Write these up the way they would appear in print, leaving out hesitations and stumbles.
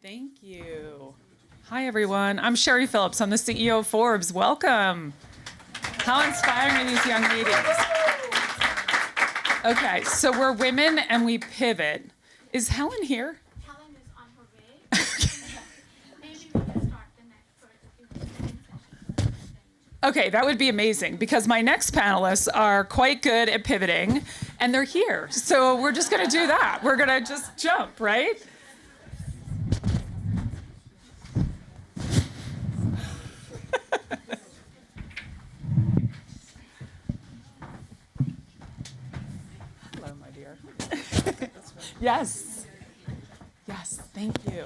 Thank you. Hi, everyone. I'm Sherry Phillips. I'm the CEO of Forbes. Welcome. How inspiring are these young ladies? Okay, so we're women and we pivot. Is Helen here? Helen is on her way. Maybe we can start the next session. Okay, that would be amazing because my next panelists are quite good at pivoting and they're here. So we're just going to do that. We're going to just jump, right? Hello, my dear. Yes. Yes, thank you.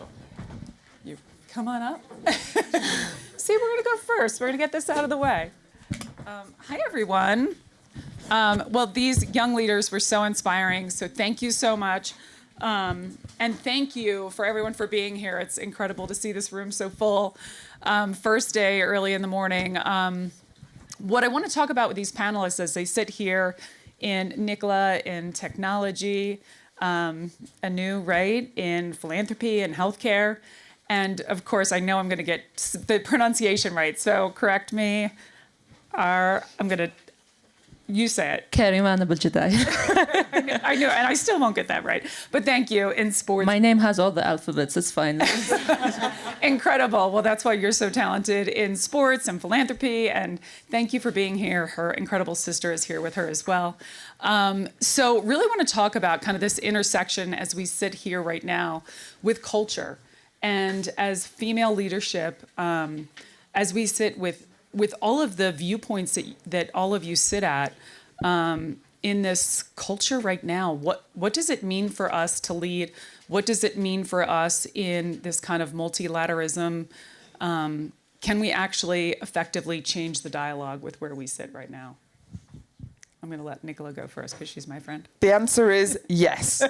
You come on up. See, we're going to go first. We're going to get this out of the way. Hi, everyone. Well, these young leaders were so inspiring, so thank you so much. And thank you for everyone for being here. It's incredible to see this room so full. First day, early in the morning. What I want to talk about with these panelists as they sit here in NICOLA, in technology, Anu, right, in philanthropy and healthcare. And of course, I know I'm going to get the pronunciation right, so correct me. You say it. KARIMAN ABULJADAYEL. I knew, and I still won't get that right. But thank you, in sports. My name has all the alphabets, it's fine. Incredible. Well, that's why you're so talented in sports and philanthropy. And thank you for being here. Her incredible sister is here with her as well. So really want to talk about kind of this intersection as we sit here right now with culture. And as female leadership, as we sit with all of the viewpoints that all of you sit at in this culture right now, what does it mean for us to lead? What does it mean for us in this kind of multilateralism? Can we actually effectively change the dialogue with where we sit right now? I'm going to let NICOLA go first because she's my friend. The answer is yes.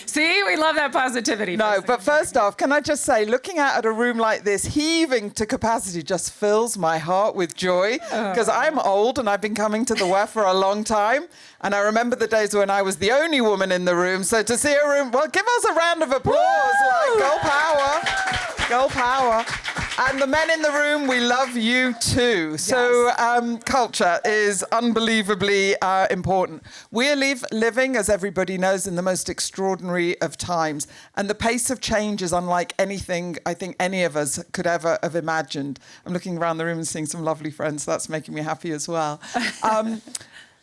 See, we love that positivity. No, but first off, can I just say, looking out at a room like this, heaving to capacity just fills my heart with joy because I'm old and I've been coming to the WEF for a long time. And I remember the days when I was the only woman in the room. So to see a room, well, give us a round of applause. Like, girl power, girl power. And the men in the room, we love you too. Yes. So culture is unbelievably important. We're living, as everybody knows, in the most extraordinary of times. And the pace of change is unlike anything I think any of us could ever have imagined. I'm looking around the room and seeing some lovely friends. So that's making me happy as well.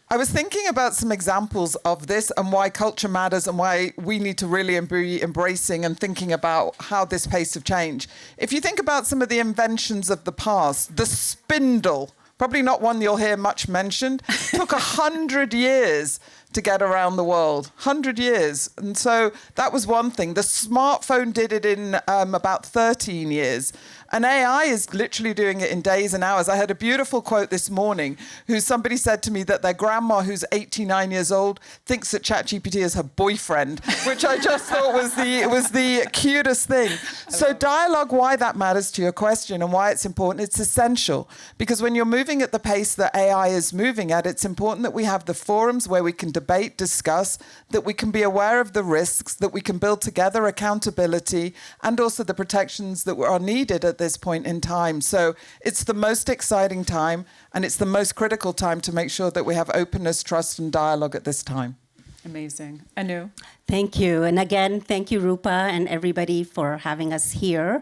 I was thinking about some examples of this and why culture matters and why we need to really be embracing and thinking about how this pace of change. If you think about some of the inventions of the past, the spindle, probably not one you'll hear much mentioned, took 100 years to get around the world, 100 years. And so that was one thing. The smartphone did it in about 13 years. And AI is literally doing it in days and hours. I had a beautiful quote this morning somebody said to me that their grandma, who's 89 years old, thinks that ChatGPT is her boyfriend, which I just thought was the cutest thing. So dialogue, why that matters to your question and why it's important, it's essential. Because when you're moving at the pace that AI is moving at, it's important that we have the forums where we can debate, discuss, that we can be aware of the risks, that we can build together accountability, and also the protections that are needed at this point in time. So it's the most exciting time, and it's the most critical time to make sure that we have openness, trust, and dialogue at this time. Amazing. Anu? Thank you. And again, thank you, Rupa, and everybody for having us here.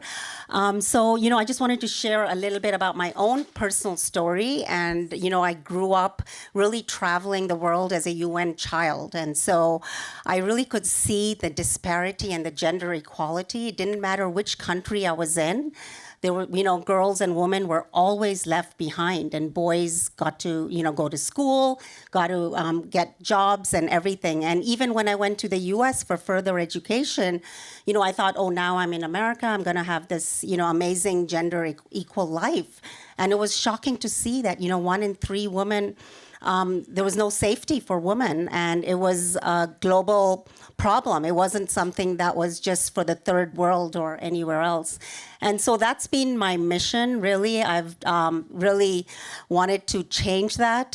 So, I just wanted to share a little bit about my own personal story. And, I grew up really traveling the world as a UN child. And so I really could see the disparity and the gender equality. It didn't matter which country I was in. There were, girls and women were always left behind, and boys got to, go to school, got to get jobs and everything. And even when I went to the US for further education, I thought, oh, now I'm in America, I'm going to have this, amazing gender equal life. And it was shocking to see that, 1 in 3 women, there was no safety for women, and it was a global problem. It wasn't something that was just for the third world or anywhere else. And so that's been my mission, really. I've really wanted to change that.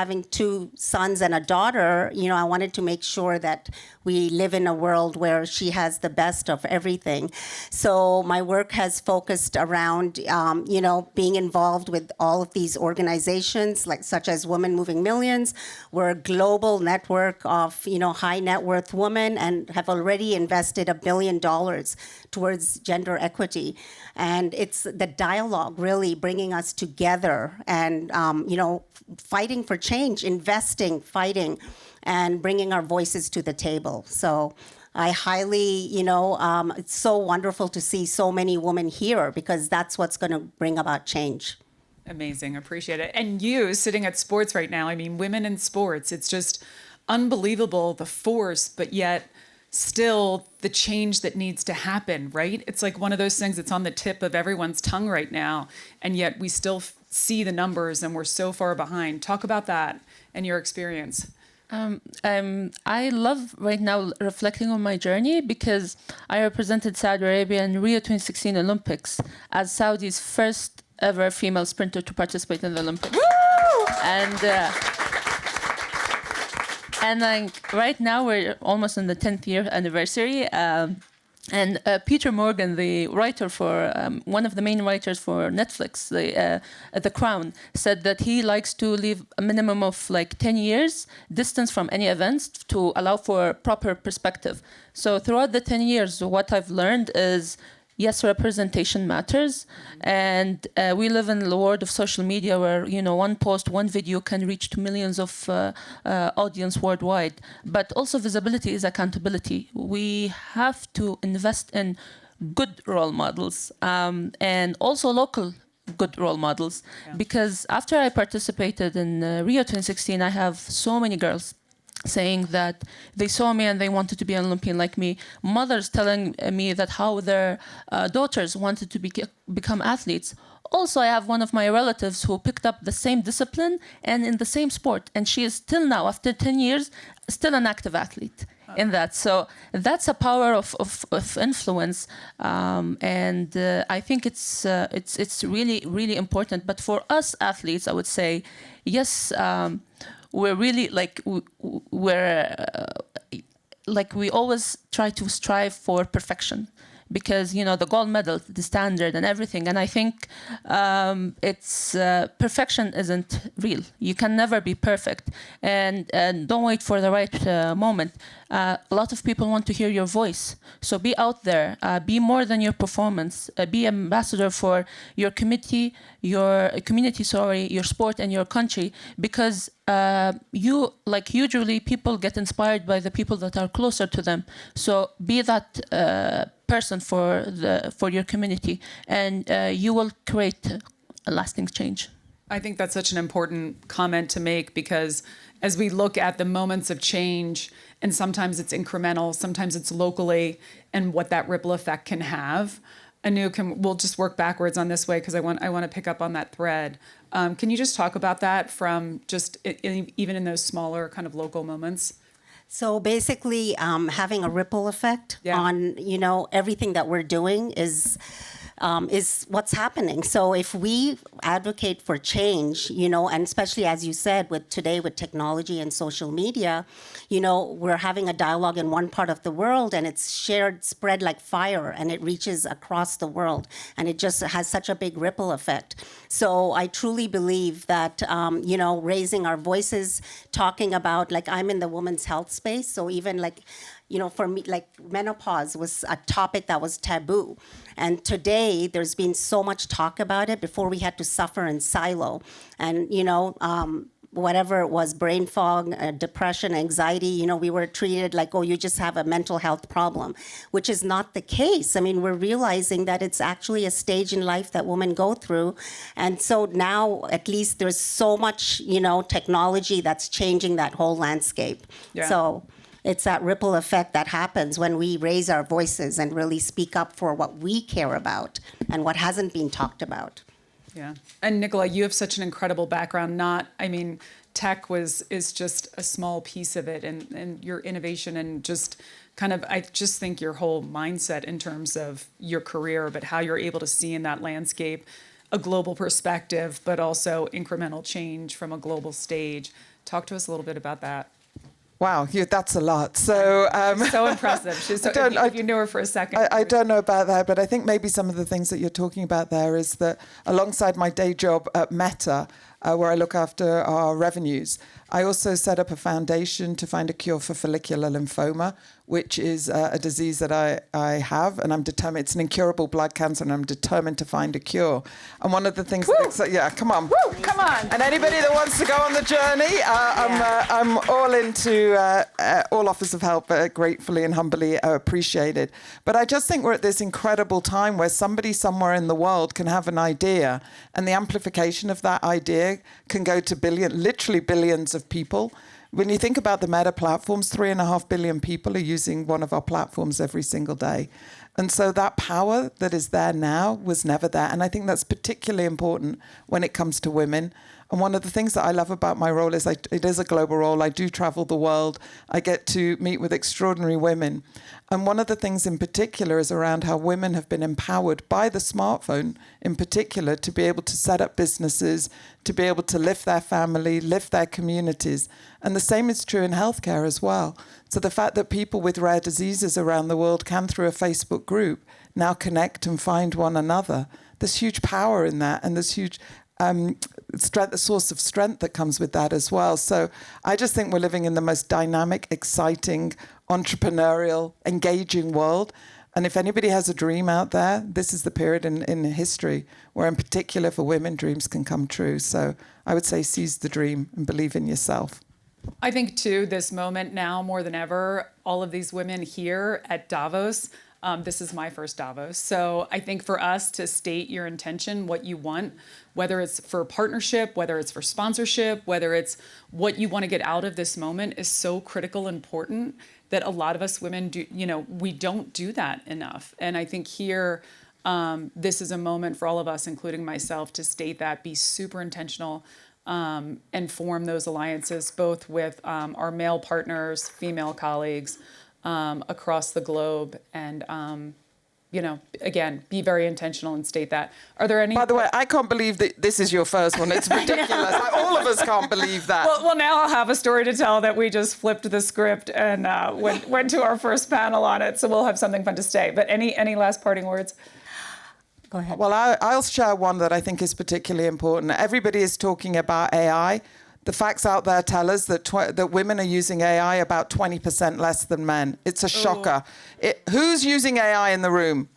Having 2 sons and a daughter, you know, I wanted to make sure that we live in a world where she has the best of everything. So my work has focused around, you know, being involved with all of these organizations, like such as Women Moving Millions. We're a global network of, you know, high net worth women and have already invested $1 billion towards gender equity. And it's the dialogue really bringing us together and, you know, fighting for change, investing, fighting, and bringing our voices to the table. So I highly, you know, it's so wonderful to see so many women here because that's what's going to bring about change. Amazing. Appreciate it. And you sitting at sports right now, I mean, women in sports, it's just unbelievable, the force, but yet still the change that needs to happen, right? It's like one of those things that's on the tip of everyone's tongue right now, and yet we still see the numbers and we're so far behind. Talk about that and your experience. I love right now reflecting on my journey because I represented Saudi Arabia in Rio 2016 Olympics as Saudi's first ever female sprinter to participate in the Olympics. Woo! And like right now we're almost in the 10th year anniversary. And Peter Morgan, the writer for one of the main writers for Netflix, The Crown, said that he likes to leave a minimum of like 10 years distance from any events to allow for proper perspective. So throughout the 10 years, what I've learned is, yes, representation matters, and we live in the world of social media where, you know, one post, one video can reach to millions of audience worldwide. But also visibility is accountability. We have to invest in good role models and also local good role models. Yeah. Because after I participated in Rio 2016, I have so many girls saying that they saw me and they wanted to be an Olympian like me. Mothers telling me that how their daughters wanted to become athletes. Also, I have one of my relatives who picked up the same discipline and in the same sport, and she is still now, after 10 years, still an active athlete in that. So that's a power of influence, and I think it's really, really important. But for us athletes, I would say, yes, we're really we always try to strive for perfection because, you know, the gold medal, the standard and everything. And I think perfection isn't real. You can never be perfect. And don't wait for the right moment. A lot of people want to hear your voice. So be out there, be more than your performance, be ambassador for your community, your sport and your country, because usually people get inspired by the people that are closer to them. So be that person for your community, and you will create a lasting change. I think that's such an important comment to make because as we look at the moments of change, and sometimes it's incremental, sometimes it's locally, and what that ripple effect can have. Anu, we'll just work backwards on this way because I want to pick up on that thread. Can you just talk about that from just even in those smaller kind of local moments? So basically, having a ripple effect on, you know, everything that we're doing is what's happening. So if we advocate for change, you know, and especially as you said, with technology and social media, you know, we're having a dialogue in one part of the world and it's spread like fire, and it reaches across the world, and it just has such a big ripple effect. So I truly believe that, you know, raising our voices, talking about, like, I'm in the women's health space, so even like, you know, for me, like, menopause was a topic that was taboo. And today, there's been so much talk about it. Before, we had to suffer in silo. And, you know, whatever it was, brain fog, depression, anxiety, you know, we were treated like, oh, you just have a mental health problem, which is not the case. I mean, we're realizing that it's actually a stage in life that women go through. And so now, at least, there's so much, you know, technology that's changing that whole landscape. Yeah. So it's that ripple effect that happens when we raise our voices and really speak up for what we care about and what hasn't been talked about. Yeah. And Nicola, you have such an incredible background. Tech is just a small piece of it, and your innovation and just kind of, I just think your whole mindset in terms of your career, but how you're able to see in that landscape a global perspective, but also incremental change from a global stage. Talk to us a little bit about that. Wow, that's a lot. So so impressive. She's so, if you knew her for a second. I don't know about that, but I think maybe some of the things that you're talking about there is that alongside my day job at Meta, where I look after our revenues, I also set up a foundation to find a cure for follicular lymphoma, which is a disease that I have, and I'm determined. It's an incurable blood cancer, and I'm determined to find a cure. And one of the things, come on, come on. And anybody that wants to go on the journey, I'm all into all offers of help, gratefully and humbly appreciated. But I just think we're at this incredible time where somebody somewhere in the world can have an idea, and the amplification of that idea can go to literally billions of people. When you think about the Meta platforms, 3.5 billion people are using one of our platforms every single day. And so that power that is there now was never there. And I think that's particularly important when it comes to women. And one of the things that I love about my role is it is a global role. I do travel the world. I get to meet with extraordinary women. And one of the things in particular is around how women have been empowered by the smartphone in particular to be able to set up businesses, to be able to lift their family, lift their communities. And the same is true in healthcare as well. So the fact that people with rare diseases around the world can, through a Facebook group, now connect and find one another, there's huge power in that, and there's huge strength, a source of strength that comes with that as well. So I just think we're living in the most dynamic, exciting, entrepreneurial, engaging world. And if anybody has a dream out there, this is the period in history where, in particular for women, dreams can come true. So I would say seize the dream and believe in yourself. I think, too, this moment now more than ever, all of these women here at Davos, this is my first Davos. So I think for us to state your intention, what you want, whether it's for partnership, whether it's for sponsorship, whether it's what you want to get out of this moment, is so critical and important that a lot of us women do, we don't do that enough. And I think here, this is a moment for all of us, including myself, to state that, be super intentional, and form those alliances, both with our male partners, female colleagues, across the globe, and again, be very intentional and state that. Are there any? By the way, I can't believe that this is your first one. It's ridiculous. All of us can't believe that. Well, now I'll have a story to tell that we just flipped the script and went to our first panel on it. So we'll have something fun to say. But any last parting words? Go ahead. Well, I'll share one that I think is particularly important. Everybody is talking about AI. The facts out there tell us that that women are using AI about 20% less than men. It's a shocker. Who's using AI in the room?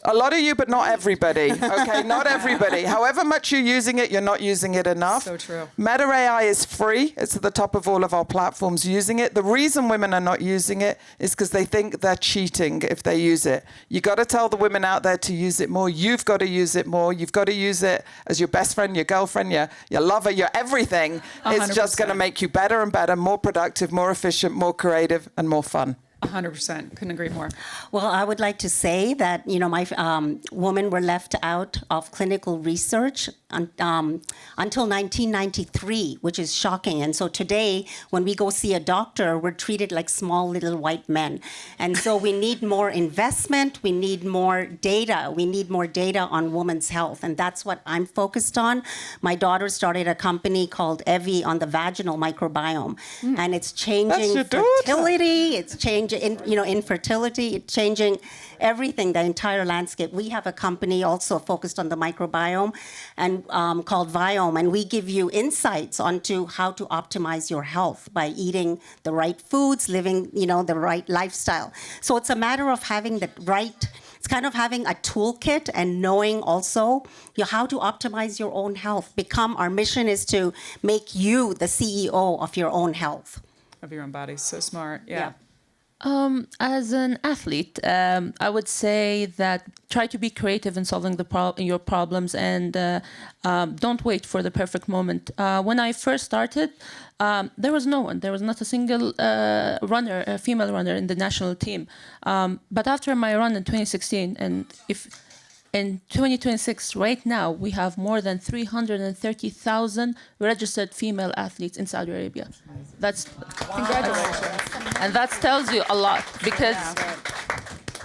A lot of you, but not everybody. Okay, not everybody. However much you're using it, you're not using it enough. So true. Meta AI is free. It's at the top of all of our platforms using it. The reason women are not using it is because they think they're cheating if they use it. You got to tell the women out there to use it more. You've got to use it more. You've got to use it as your best friend, your girlfriend, your lover, your everything. 100%. It's just going to make you better and better, more productive, more efficient, more creative, and more fun. 100%. Couldn't agree more. Well, I would like to say that, my women were left out of clinical research until 1993, which is shocking. And so today, when we go see a doctor, we're treated like small little white men. And so we need more investment. We need more data. We need more data on women's health. And that's what I'm focused on. My daughter started a company called Evie on the vaginal microbiome. And it's changing fertility. It's changing infertility. It's changing everything, the entire landscape. We have a company also focused on the microbiome and called Viome, and we give you insights onto how to optimize your health by eating the right foods, living, the right lifestyle. So it's a matter of having it's kind of having a toolkit and knowing also how to optimize your own health. Our mission is to make you the CEO of your own health. Of your own body. So smart. Yeah. As an athlete, I would say that try to be creative in solving your problems, and don't wait for the perfect moment. When I first started, there was no one. There was not a single a female runner in the national team. But after my run in 2016, and in 2026, right now, we have more than 330,000 registered female athletes in Saudi Arabia. Congratulations. And that tells you a lot because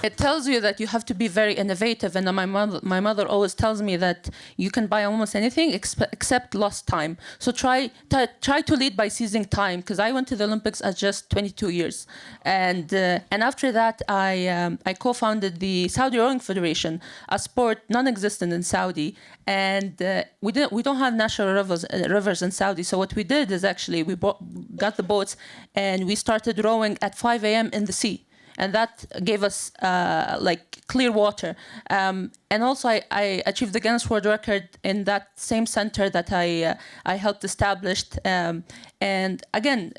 it tells you that you have to be very innovative. And my mother always tells me that you can buy almost anything except lost time. So try to lead by seizing time. Because I went to the Olympics at just 22 years, and after that I co-founded the Saudi Rowing Federation, a sport non-existent in Saudi, and we don't have natural rivers in Saudi. So what we did is actually we got the boats and we started rowing at 5 a.m. in the sea. And that gave us like clear water. And also I achieved the Guinness World Record in that same center that I helped establish. And again,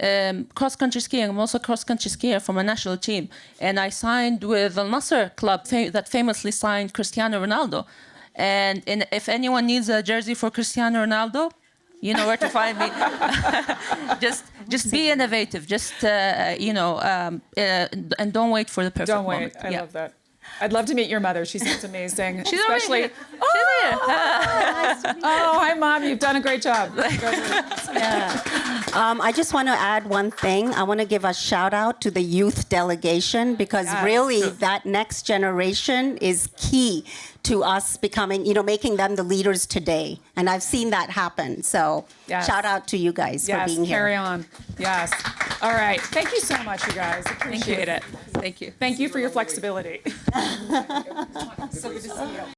cross-country skiing, I'm also a cross-country skier from a national team. And I signed with Al Nassr club that famously signed Cristiano Ronaldo. And if anyone needs a jersey for Cristiano Ronaldo, you know where to find me. just be innovative. Just and don't wait for the perfect Don't wait. moment. I love that. I'd love to meet your mother. She sounds amazing. She's especially. already here. She's here. Oh, hi, Mom. You've done a great job. I just want to add one thing. I want to give a shout out to the youth delegation because really that next generation is key to us becoming, making them the leaders today. And I've seen that happen. So shout out to you guys for being here. Carry on. Yes. All right. Thank you so much, you guys. Appreciate it. Thank you. Thank you for your flexibility. So good to see you.